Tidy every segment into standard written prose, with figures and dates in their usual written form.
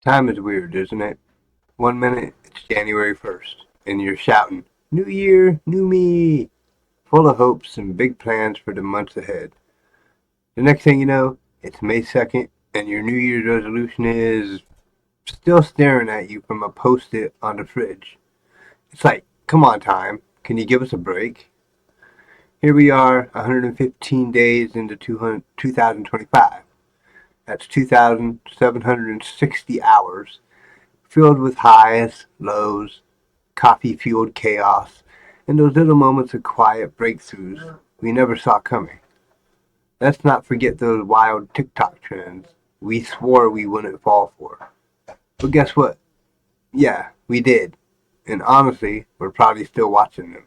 Time is weird, isn't it? One minute it's January 1st, and you're shouting, New Year, new me, full of hopes and big plans for the months ahead. The next thing you know, it's May 2nd, and your New Year's resolution is still staring at you from a post it on the fridge. It's like, come on, time, can you give us a break? Here we are, 115 days into 2025. That's 2,760 hours, filled with highs, lows, coffee-fueled chaos, and those little moments of quiet breakthroughs we never saw coming. Let's not forget those wild TikTok trends we swore we wouldn't fall for. But guess what? Yeah, we did. And honestly, we're probably still watching them.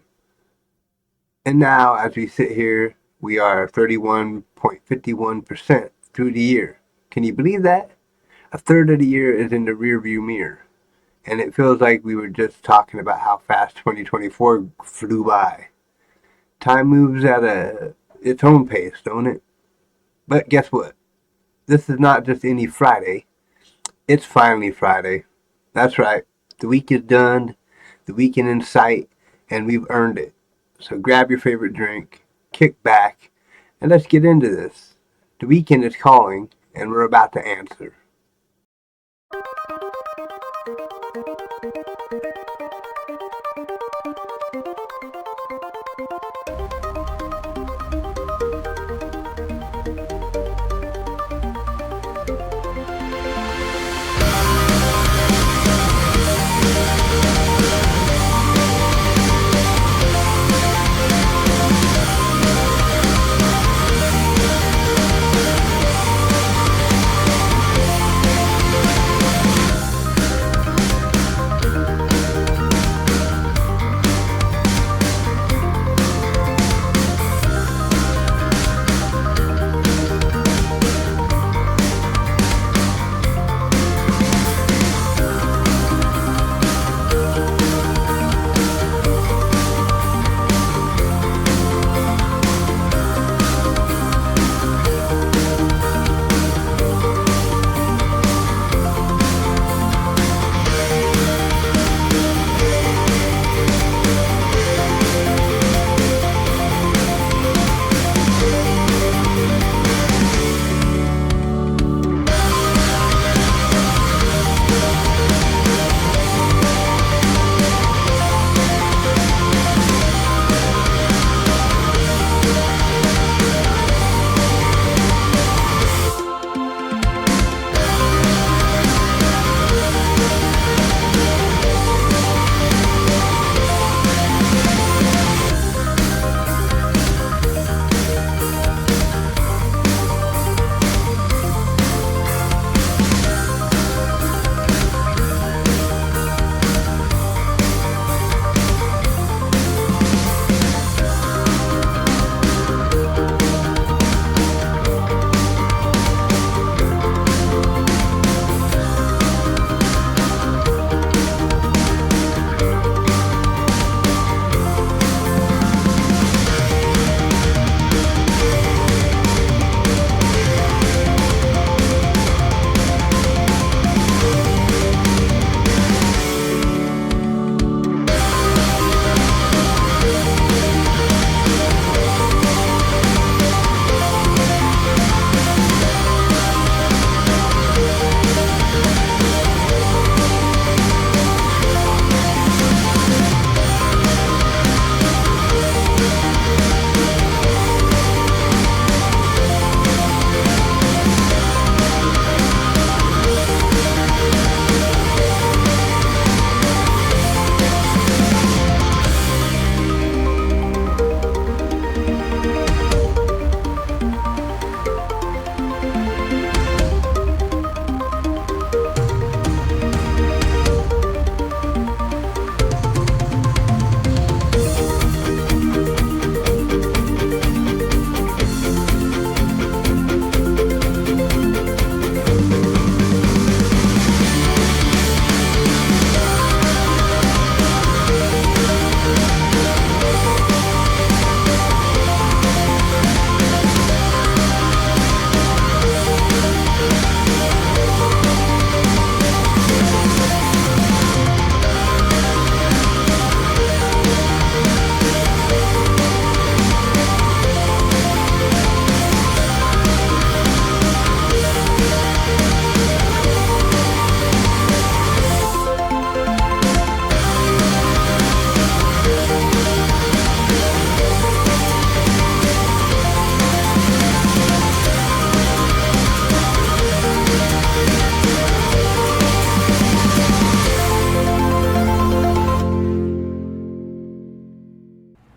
And now, as we sit here, we are 31.51% through the year. Can you believe that? A third of the year is in the rearview mirror. And it feels like we were just talking about how fast 2024 flew by. Time moves at its own pace, don't it? But guess what? This is not just any Friday. It's finally Friday. That's right. The week is done, the weekend in sight, and we've earned it. So grab your favorite drink, kick back, and let's get into this. The weekend is calling, and we're about to answer.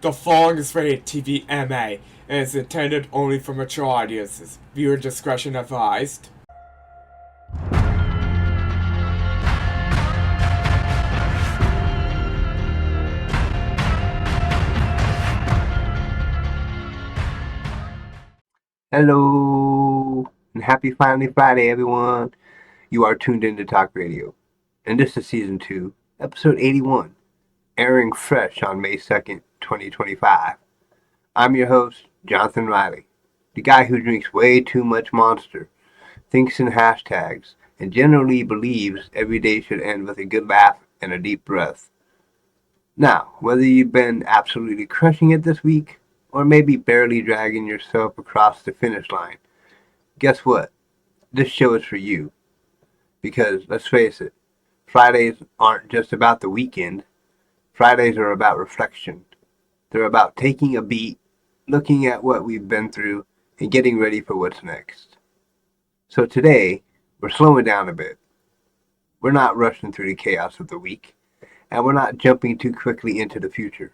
The following is rated TV MA and is intended only for mature audiences. Viewer discretion advised. Hello, and happy finally Friday, everyone. You are tuned in to Talk Radio, and this is Season 2, Episode 81, airing fresh on May 2nd, 2025. I'm your host, Jonathan Riley, the guy who drinks way too much Monster, thinks in hashtags, and generally believes every day should end with a good laugh and a deep breath. Now, whether you've been absolutely crushing it this week, or maybe barely dragging yourself across the finish line, guess what? This show is for you. Because, let's face it, Fridays aren't just about the weekend. Fridays are about reflection. They're about taking a beat, looking at what we've been through, and getting ready for what's next. So today, we're slowing down a bit. We're not rushing through the chaos of the week, and we're not jumping too quickly into the future.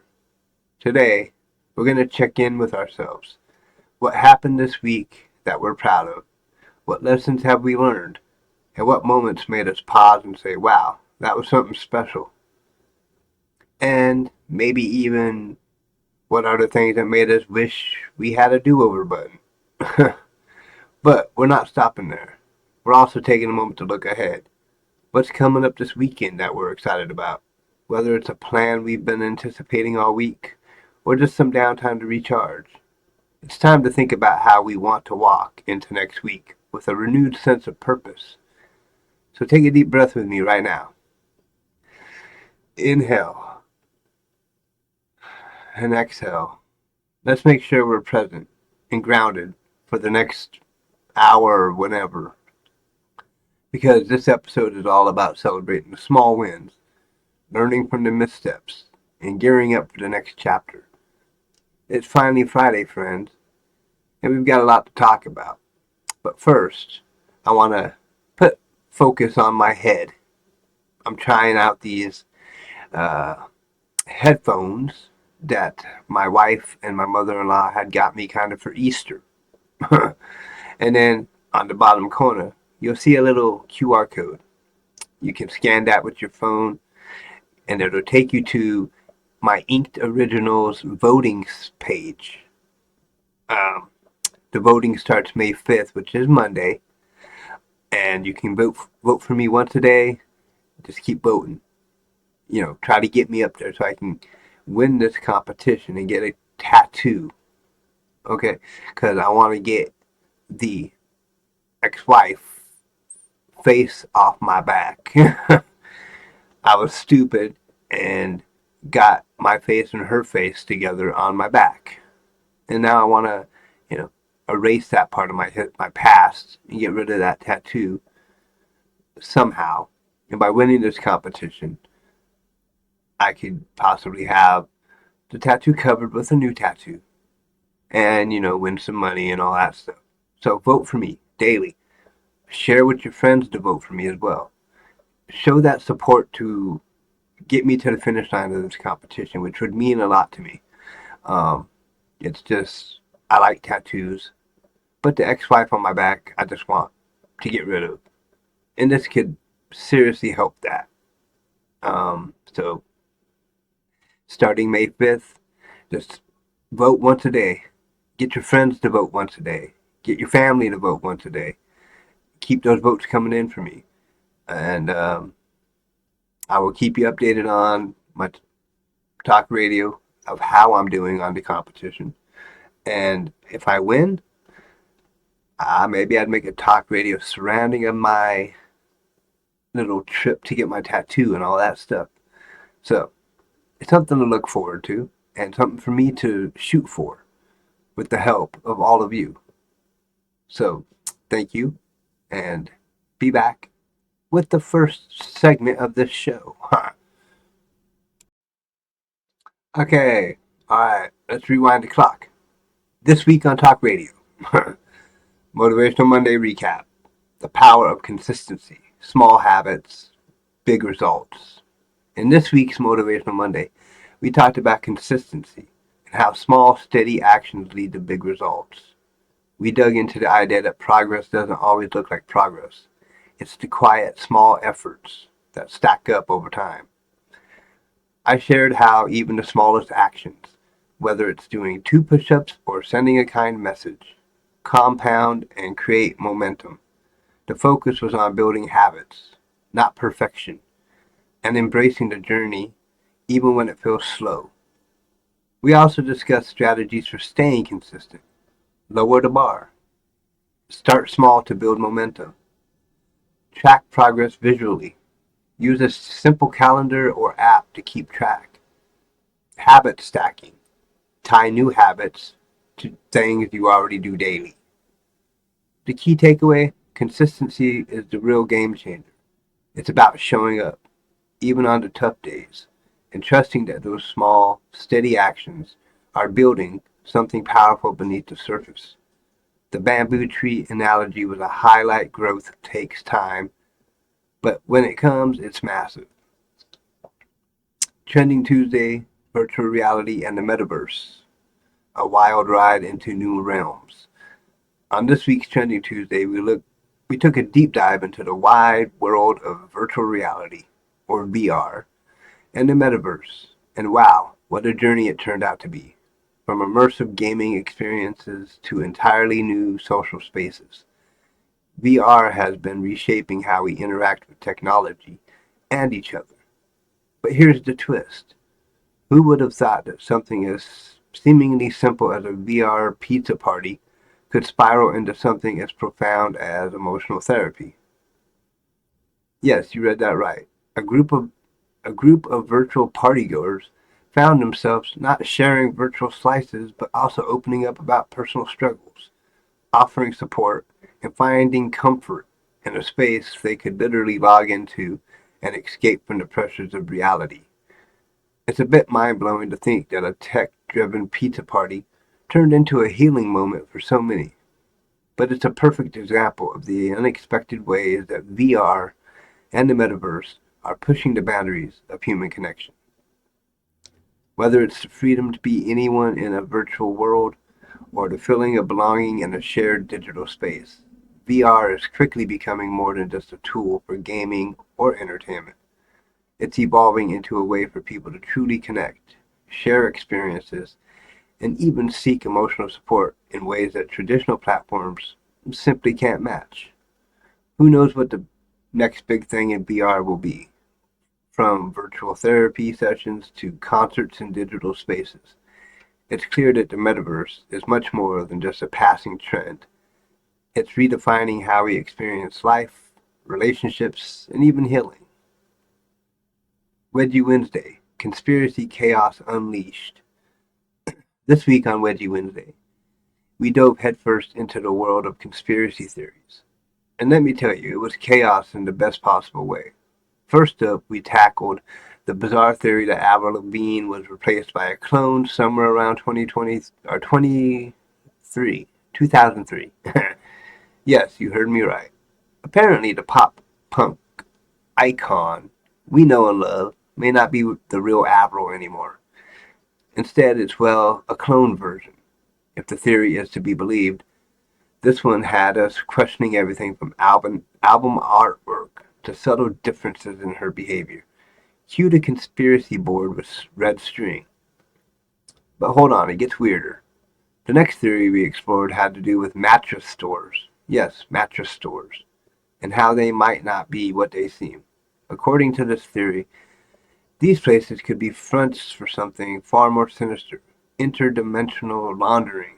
Today, we're going to check in with ourselves. What happened this week that we're proud of? What lessons have we learned? And what moments made us pause and say, wow, that was something special? And maybe even what are the things that made us wish we had a do-over button? But we're not stopping there. We're also taking a moment to look ahead. What's coming up this weekend that we're excited about? Whether it's a plan we've been anticipating all week, or just some downtime to recharge. It's time to think about how we want to walk into next week with a renewed sense of purpose. So take a deep breath with me right now. Inhale and exhale. Let's make sure we're present and grounded for the next hour or whenever. Because this episode is all about celebrating the small wins, learning from the missteps, and gearing up for the next chapter. It's finally Friday, friends, and we've got a lot to talk about. But first, I want to put focus on my head. I'm trying out these headphones that my wife and my mother-in-law had got me kind of for Easter. And then on the bottom corner, you'll see a little QR code. You can scan that with your phone, and it'll take you to my Inked Originals voting page. The voting starts May 5th, which is Monday, and you can vote for me once a day. Just keep voting. Try to get me up there so I can win this competition and get a tattoo. Okay? Because I want to get the ex-wife face off my back. I was stupid and got my face and her face together on my back. And now I want to, erase that part of my past and get rid of that tattoo somehow. And by winning this competition, I could possibly have the tattoo covered with a new tattoo and, win some money and all that stuff. So vote for me daily. Share with your friends to vote for me as well. Show that support to get me to the finish line of this competition, which would mean a lot to me. It's just, I like tattoos, but the ex-wife on my back, I just want to get rid of. And this could seriously help that. So, starting May 5th, just vote once a day. Get your friends to vote once a day. Get your family to vote once a day. Keep those votes coming in for me. And I will keep you updated on my talk radio of how I'm doing on the competition. And if I win, maybe I'd make a talk radio surrounding of my little trip to get my tattoo and all that stuff. So it's something to look forward to and something for me to shoot for with the help of all of you. So thank you, and be back with the first segment of this show. Okay, alright, let's rewind the clock. This week on Talk Radio, Motivational Monday recap. The power of consistency, small habits, big results. In this week's Motivational Monday, we talked about consistency, and how small, steady actions lead to big results. We dug into the idea that progress doesn't always look like progress. It's the quiet, small efforts that stack up over time. I shared how even the smallest actions, whether it's doing 2 push-ups or sending a kind message, compound and create momentum. The focus was on building habits, not perfection, and embracing the journey even when it feels slow. We also discussed strategies for staying consistent. Lower the bar. Start small to build momentum. Track progress visually. Use a simple calendar or app to keep track. Habit stacking. Tie new habits to things you already do daily. The key takeaway: consistency is the real game changer. It's about showing up, even on the tough days, and trusting that those small, steady actions are building something powerful beneath the surface. The bamboo tree analogy was a highlight. Growth takes time, but when it comes, it's massive. Trending Tuesday, virtual reality and the metaverse, a wild ride into new realms. On this week's Trending Tuesday, we took a deep dive into the wide world of virtual reality, or VR, and the metaverse. And wow, what a journey it turned out to be. From immersive gaming experiences to entirely new social spaces. VR has been reshaping how we interact with technology and each other. But here's the twist. Who would have thought that something as seemingly simple as a VR pizza party could spiral into something as profound as emotional therapy? Yes, you read that right. A group of a group of virtual partygoers found themselves not sharing virtual slices but also opening up about personal struggles, offering support, and finding comfort in a space they could literally log into and escape from the pressures of reality. It's a bit mind blowing to think that a tech driven pizza party turned into a healing moment for so many. But it's a perfect example of the unexpected ways that VR and the metaverse are pushing the boundaries of human connection. Whether it's the freedom to be anyone in a virtual world or the feeling of belonging in a shared digital space, VR is quickly becoming more than just a tool for gaming or entertainment. It's evolving into a way for people to truly connect, share experiences, and even seek emotional support in ways that traditional platforms simply can't match. Who knows what the next big thing in VR will be? From virtual therapy sessions to concerts in digital spaces. It's clear that the metaverse is much more than just a passing trend. It's redefining how we experience life, relationships, and even healing. Wedgie Wednesday, Conspiracy Chaos Unleashed. This week on Wedgie Wednesday, we dove headfirst into the world of conspiracy theories. And let me tell you, it was chaos in the best possible way. First up, we tackled the bizarre theory that Avril Lavigne was replaced by a clone somewhere around 2020 or 23, 2003. Yes, you heard me right. Apparently, the pop punk icon we know and love may not be the real Avril anymore. Instead, it's, well, a clone version. If the theory is to be believed, this one had us questioning everything from album artwork to subtle differences in her behavior. Cue the conspiracy board with red string. But hold on, it gets weirder. The next theory we explored had to do with mattress stores. Yes, mattress stores. And how they might not be what they seem. According to this theory, these places could be fronts for something far more sinister: interdimensional laundering.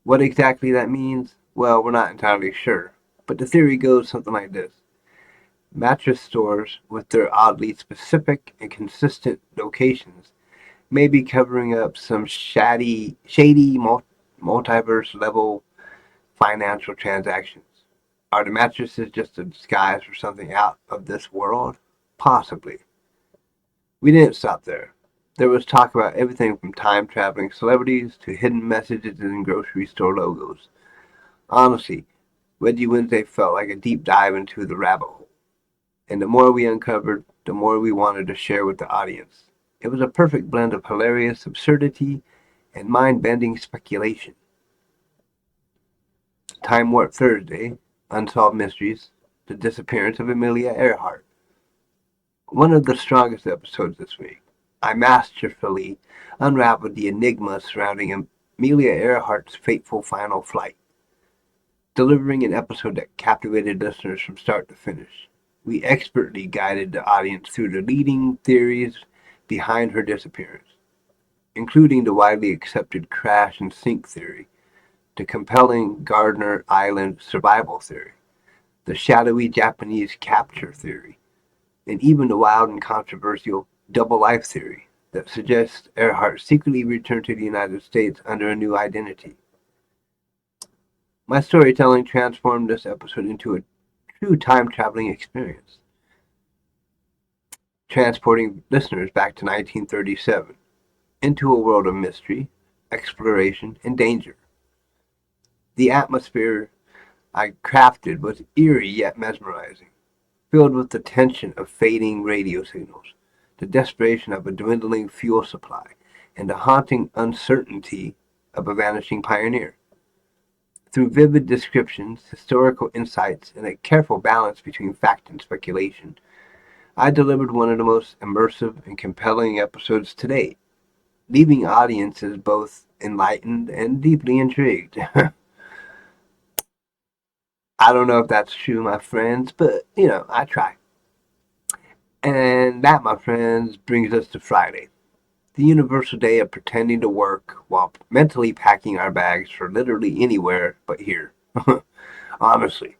What exactly that means? Well, we're not entirely sure. But the theory goes something like this. Mattress stores, with their oddly specific and consistent locations, may be covering up some shady multiverse level financial transactions. Are the mattresses just a disguise for something out of this world? Possibly. We didn't stop there. There was talk about everything from time traveling celebrities to hidden messages in grocery store logos. Honestly, Wedgie Wednesday felt like a deep dive into the rabbit hole. And the more we uncovered, the more we wanted to share with the audience. It was a perfect blend of hilarious absurdity and mind-bending speculation. Time Warp Thursday, Unsolved Mysteries, The Disappearance of Amelia Earhart. One of the strongest episodes this week. I masterfully unraveled the enigma surrounding Amelia Earhart's fateful final flight, delivering an episode that captivated listeners from start to finish. We expertly guided the audience through the leading theories behind her disappearance, including the widely accepted crash and sink theory, the compelling Gardner Island survival theory, the shadowy Japanese capture theory, and even the wild and controversial double life theory that suggests Earhart secretly returned to the United States under a new identity. My storytelling transformed this episode into a true time-traveling experience, transporting listeners back to 1937 into a world of mystery, exploration, and danger. The atmosphere I crafted was eerie yet mesmerizing, filled with the tension of fading radio signals, the desperation of a dwindling fuel supply, and the haunting uncertainty of a vanishing pioneer. Through vivid descriptions, historical insights, and a careful balance between fact and speculation, I delivered one of the most immersive and compelling episodes to date, leaving audiences both enlightened and deeply intrigued. I don't know if that's true, my friends, but I try. And that, my friends, brings us to Friday, the universal day of pretending to work while mentally packing our bags for literally anywhere but here. Honestly,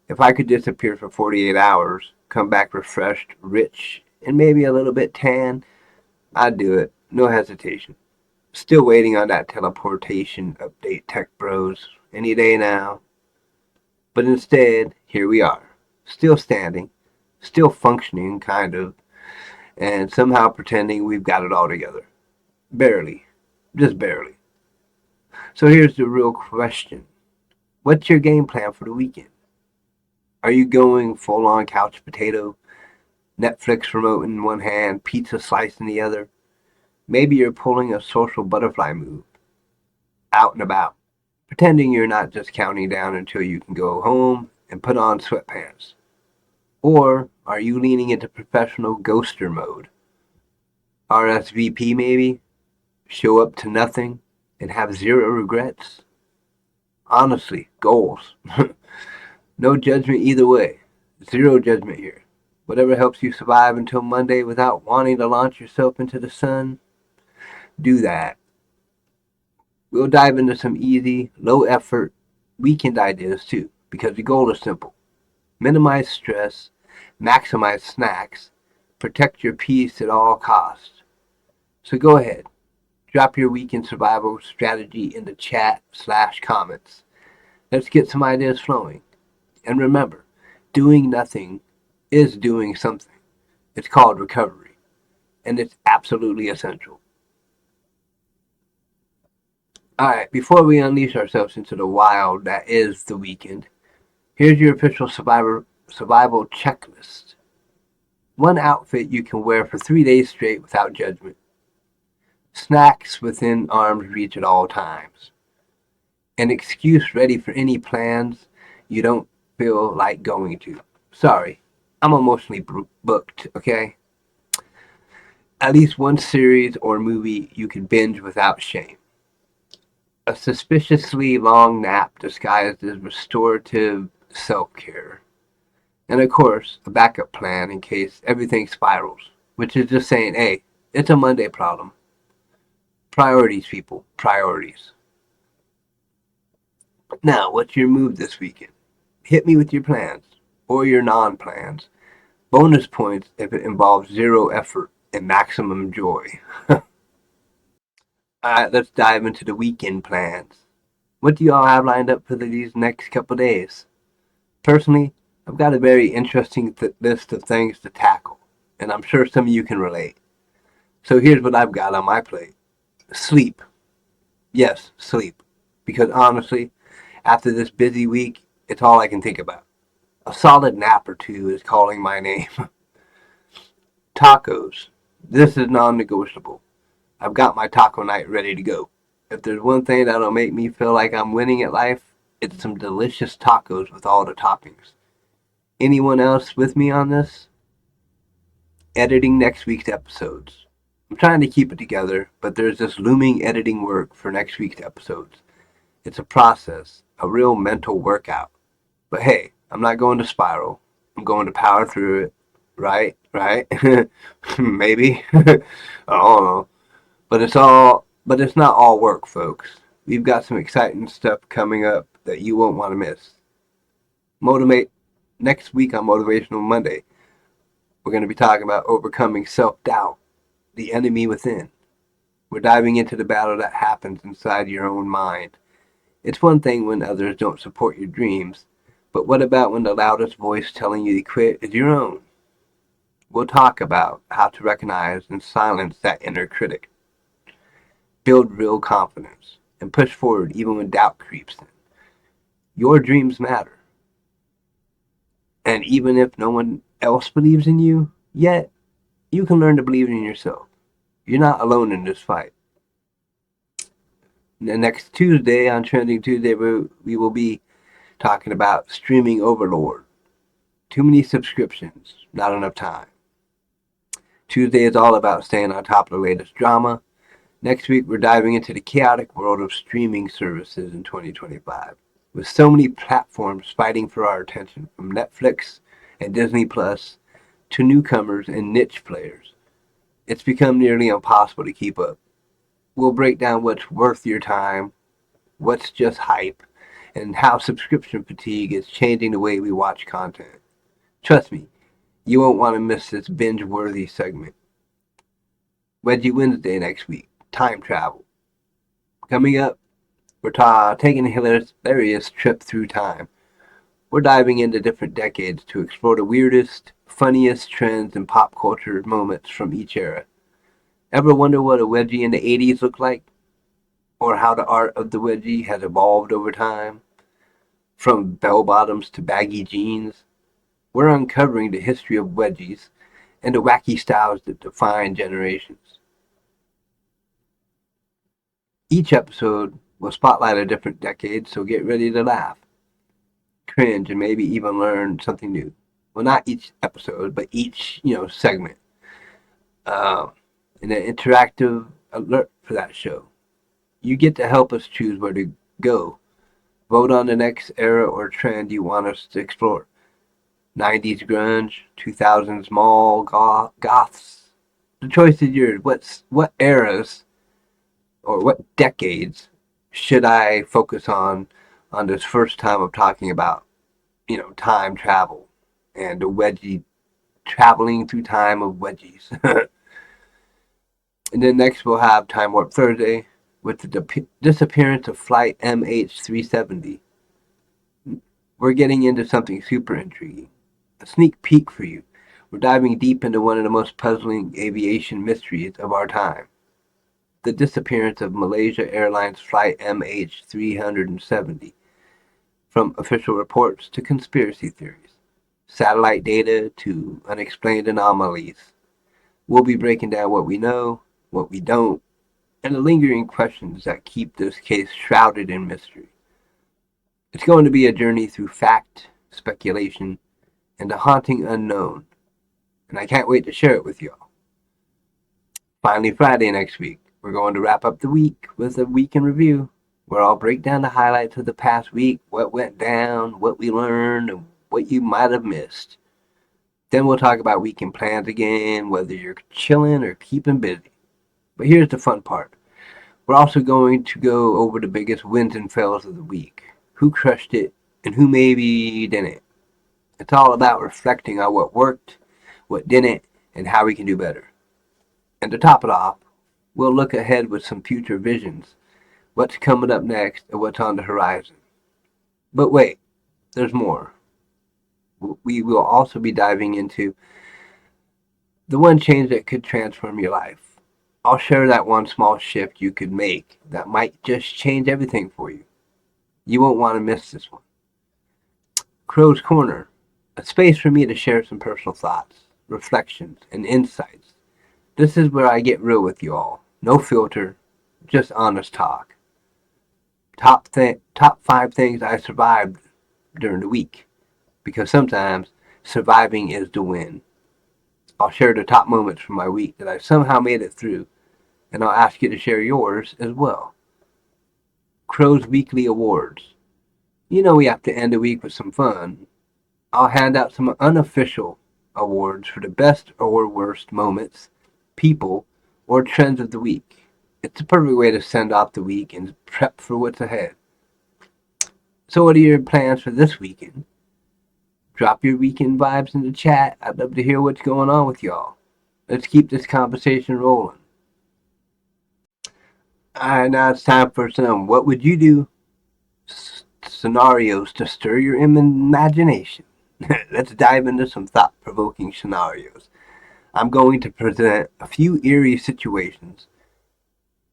if I could disappear for 48 hours, come back refreshed, rich, and maybe a little bit tan, I'd do it. No hesitation. Still waiting on that teleportation update, tech bros. Any day now. But instead, here we are. Still standing. Still functioning, kind of. And somehow pretending we've got it all together. Barely. Just barely. So here's the real question. What's your game plan for the weekend? Are you going full on couch potato, Netflix remote in one hand, pizza slice in the other? Maybe you're pulling a social butterfly move, out and about, pretending you're not just counting down until you can go home and put on sweatpants. Or are you leaning into professional ghoster mode? RSVP maybe? Show up to nothing and have zero regrets? Honestly, goals. No judgment either way. Zero judgment here. Whatever helps you survive until Monday without wanting to launch yourself into the sun, do that. We'll dive into some easy, low effort weekend ideas too, because the goal is simple. Minimize stress, maximize snacks, protect your peace at all costs. So go ahead, drop your weekend survival strategy in the chat/comments. Let's get some ideas flowing. And remember, doing nothing is doing something. It's called recovery, and it's absolutely essential. Alright, before we unleash ourselves into the wild that is the weekend, here's your official survival checklist. One outfit you can wear for 3 days straight without judgment. Snacks within arm's reach at all times. An excuse ready for any plans you don't feel like going to. Sorry, I'm emotionally booked, okay? At least one series or movie you can binge without shame. A suspiciously long nap disguised as restorative self-care. And of course, a backup plan in case everything spirals, which is just saying, hey, it's a Monday problem. Priorities, people, priorities. Now, what's your move this weekend? Hit me with your plans, or your non-plans. Bonus points if it involves zero effort and maximum joy. Alright, let's dive into the weekend plans. What do y'all have lined up for these next couple days? Personally, I've got a very interesting list of things to tackle, and I'm sure some of you can relate. So here's what I've got on my plate. Sleep. Yes, sleep. Because honestly, after this busy week, it's all I can think about. A solid nap or two is calling my name. Tacos. This is non-negotiable. I've got my taco night ready to go. If there's one thing that'll make me feel like I'm winning at life, it's some delicious tacos with all the toppings. Anyone else with me on this? Editing next week's episodes. I'm trying to keep it together, but there's this looming editing work for next week's episodes. It's a process, a real mental workout. But hey, I'm not going to spiral. I'm going to power through it. Right? Right? Maybe. I don't know. But it's not all work, folks. We've got some exciting stuff coming up that you won't want to miss. Motivate next week on Motivational Monday. We're going to be talking about overcoming self-doubt, the enemy within. We're diving into the battle that happens inside your own mind. It's one thing when others don't support your dreams, but what about when the loudest voice telling you to quit is your own? We'll talk about how to recognize and silence that inner critic, build real confidence, and push forward even when doubt creeps in. Your dreams matter. And even if no one else believes in you yet, you can learn to believe in yourself. You're not alone in this fight. Next Tuesday, on Trending Tuesday, we will be talking about streaming overload. Too many subscriptions, not enough time. Tuesday is all about staying on top of the latest drama. Next week, we're diving into the chaotic world of streaming services in 2025. With so many platforms fighting for our attention, from Netflix and Disney Plus to newcomers and niche players, it's become nearly impossible to keep up. We'll break down what's worth your time, what's just hype, and how subscription fatigue is changing the way we watch content. Trust me, you won't want to miss this binge-worthy segment. Wedgie Wednesday next week, time travel. Coming up, we're taking a hilarious trip through time. We're diving into different decades to explore the weirdest, funniest trends and pop culture moments from each era. Ever wonder what a wedgie in the 80s looked like? Or how the art of the wedgie has evolved over time? From bell bottoms to baggy jeans, we're uncovering the history of wedgies and the wacky styles that define generations. Each episode will spotlight a different decade, so get ready to laugh, cringe, and maybe even learn something new. Well, not each episode, but each segment. Uh, and an interactive alert for that show. You get to help us choose where to go. Vote on the next era or trend you want us to explore. 90s grunge, 2000s mall goths. The choice is yours. What eras or what decades should I focus on this first time of talking about, time travel and the wedgie traveling through time of wedgies. And then next we'll have Time Warp Thursday with the disappearance of Flight MH370. We're getting into something super intriguing. A sneak peek for you. We're diving deep into one of the most puzzling aviation mysteries of our time. The disappearance of Malaysia Airlines Flight MH370. From official reports to conspiracy theories, satellite data to unexplained anomalies. We'll be breaking down what we know, what we don't, and the lingering questions that keep this case shrouded in mystery. It's going to be a journey through fact, speculation, and the haunting unknown, and I can't wait to share it with y'all. Finally, Friday next week, we're going to wrap up the week with a week in review, where I'll break down the highlights of the past week, what went down, what we learned, and what you might have missed. Then we'll talk about weekend plans again, whether you're chilling or keeping busy. But here's the fun part. We're also going to go over the biggest wins and fails of the week. Who crushed it and who maybe didn't. It's all about reflecting on what worked, what didn't, and how we can do better. And to top it off, we'll look ahead with some future visions, what's coming up next and what's on the horizon. But wait, there's more. We will also be diving into the one change that could transform your life. I'll share that one small shift you could make that might just change everything for you. You won't want to miss this one. Crow's Corner, a space for me to share some personal thoughts, reflections, and insights. This is where I get real with you all. No filter, just honest talk. top 5 things I survived during the week. Because sometimes surviving is the win. I'll share the top moments from my week that I somehow made it through, and I'll ask you to share yours as well. Crow's Weekly Awards. You know we have to end the week with some fun. I'll hand out some unofficial awards for the best or worst moments, people, or trends of the week. It's a perfect way to send off the week and prep for what's ahead. So, what are your plans for this weekend? Drop your weekend vibes in the chat. I'd love to hear what's going on with y'all. Let's keep this conversation rolling. Alright, now it's time for some what would you do scenarios to stir your imagination. Let's dive into some thought provoking scenarios. I'm going to present a few eerie situations,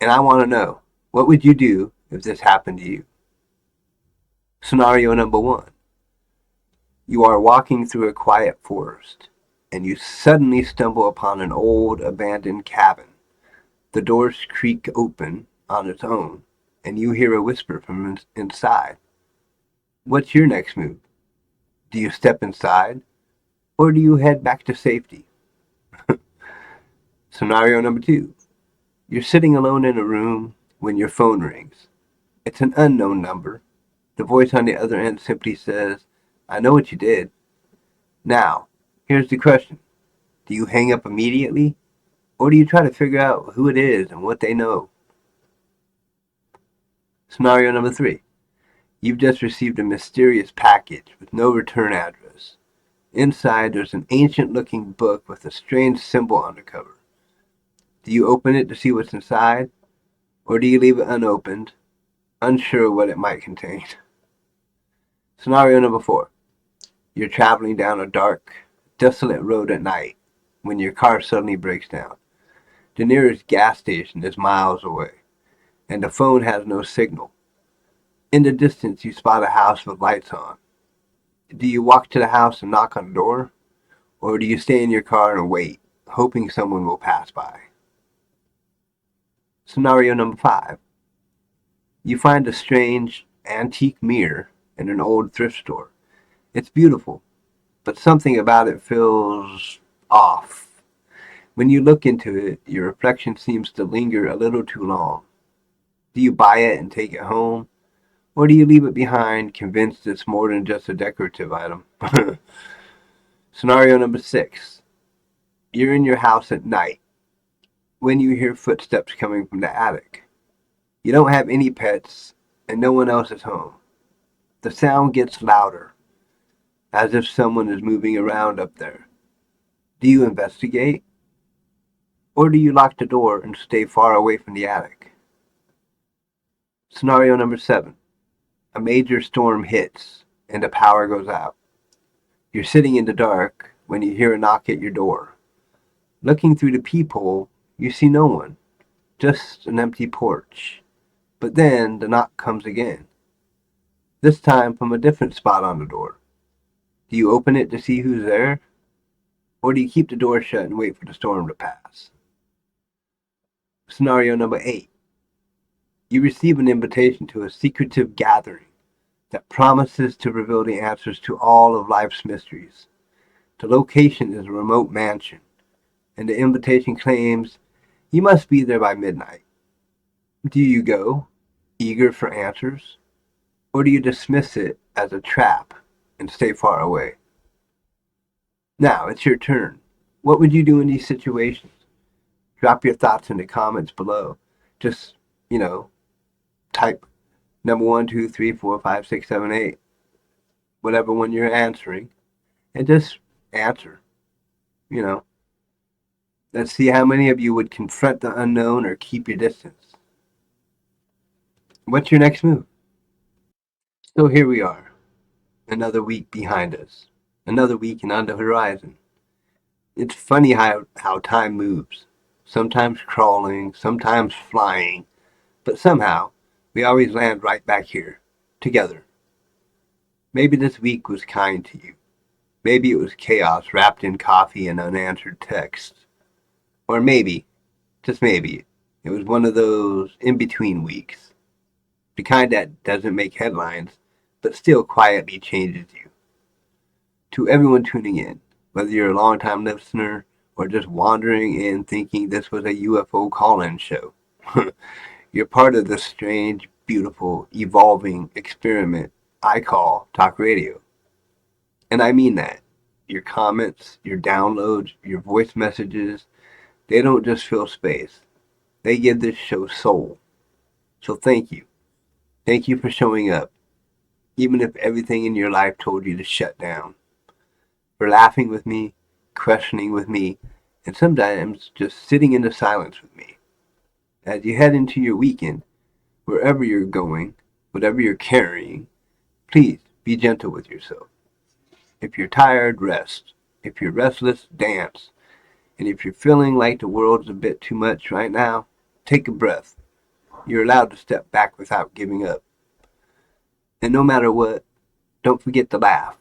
and I want to know what would you do if this happened to you? Scenario number 1. You are walking through a quiet forest, and you suddenly stumble upon an old abandoned cabin. The doors creak open on its own, and you hear a whisper from inside. What's your next move? Do you step inside, or do you head back to safety? Scenario number 2. You're sitting alone in a room when your phone rings. It's an unknown number. The voice on the other end simply says, I know what you did. Now, here's the question. Do you hang up immediately, or do you try to figure out who it is and what they know? Scenario number 3. You've just received a mysterious package with no return address. Inside, there's an ancient-looking book with a strange symbol on the cover. Do you open it to see what's inside, or do you leave it unopened, unsure what it might contain? Scenario number 4. You're traveling down a dark, desolate road at night when your car suddenly breaks down. The nearest gas station is miles away, and the phone has no signal. In the distance, you spot a house with lights on. Do you walk to the house and knock on the door, or do you stay in your car and wait, hoping someone will pass by? Scenario number 5. You find a strange, antique mirror in an old thrift store. It's beautiful, but something about it feels off. When you look into it, your reflection seems to linger a little too long. Do you buy it and take it home, or do you leave it behind, convinced it's more than just a decorative item? Scenario number 6. You're in your house at night when you hear footsteps coming from the attic. You don't have any pets, and no one else is home. The sound gets louder, as if someone is moving around up there. Do you investigate, or do you lock the door and stay far away from the attic? Scenario number 7. A major storm hits, and the power goes out. You're sitting in the dark when you hear a knock at your door. Looking through the peephole, you see no one, just an empty porch. But then the knock comes again, this time from a different spot on the door. Do you open it to see who's there, or do you keep the door shut and wait for the storm to pass? Scenario number 8. You receive an invitation to a secretive gathering that promises to reveal the answers to all of life's mysteries. The location is a remote mansion, and the invitation claims you must be there by midnight. Do you go, eager for answers, or do you dismiss it as a trap and stay far away? Now, it's your turn. What would you do in these situations? Drop your thoughts in the comments below. Just, type number 1, 2, 3, 4, 5, 6, 7, 8, whatever one you're answering, and just answer. You know, let's see how many of you would confront the unknown or keep your distance. What's your next move? So here we are, another week behind us, another week and on the horizon. It's funny how time moves, sometimes crawling, sometimes flying, but somehow we always land right back here, together. Maybe this week was kind to you. Maybe it was chaos wrapped in coffee and unanswered texts. Or maybe, just maybe, it was one of those in-between weeks. The kind that doesn't make headlines, but still quietly changes you. To everyone tuning in, whether you're a long-time listener or just wandering in thinking this was a UFO call-in show, you're part of the strange, beautiful, evolving experiment I call talk radio. And I mean that. Your comments, your downloads, your voice messages, they don't just fill space. They give this show soul. So thank you. Thank you for showing up, even if everything in your life told you to shut down. For laughing with me, questioning with me, and sometimes just sitting in the silence with me. As you head into your weekend, wherever you're going, whatever you're carrying, please be gentle with yourself. If you're tired, rest. If you're restless, dance. And if you're feeling like the world's a bit too much right now, take a breath. You're allowed to step back without giving up. And no matter what, don't forget to laugh.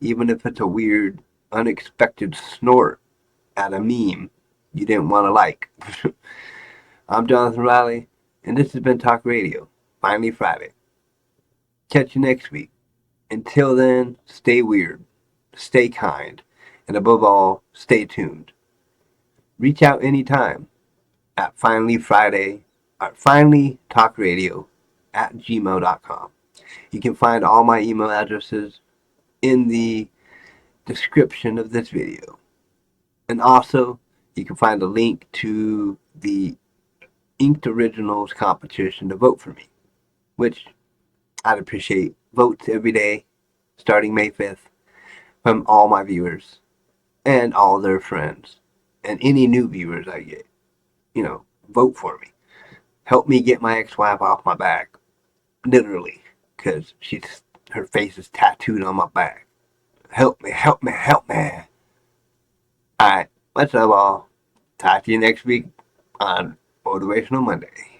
Even if it's a weird, unexpected snort at a meme you didn't want to like. I'm Jonathan Riley, and this has been Talk Radio, Finally Friday. Catch you next week. Until then, stay weird, stay kind, and above all, stay tuned. Reach out anytime at finallyfriday or finallytalkradio at gmail.com. You can find all my email addresses in the description of this video. And also, you can find a link to the Inked Originals competition to vote for me, which I'd appreciate votes every day starting May 5th from all my viewers and all their friends and any new viewers I get. Vote for me. Help me get my ex-wife off my back, literally, because her face is tattooed on my back. Help me, help me, help me. Alright, what's up all? Talk to you next week on Motivational Monday.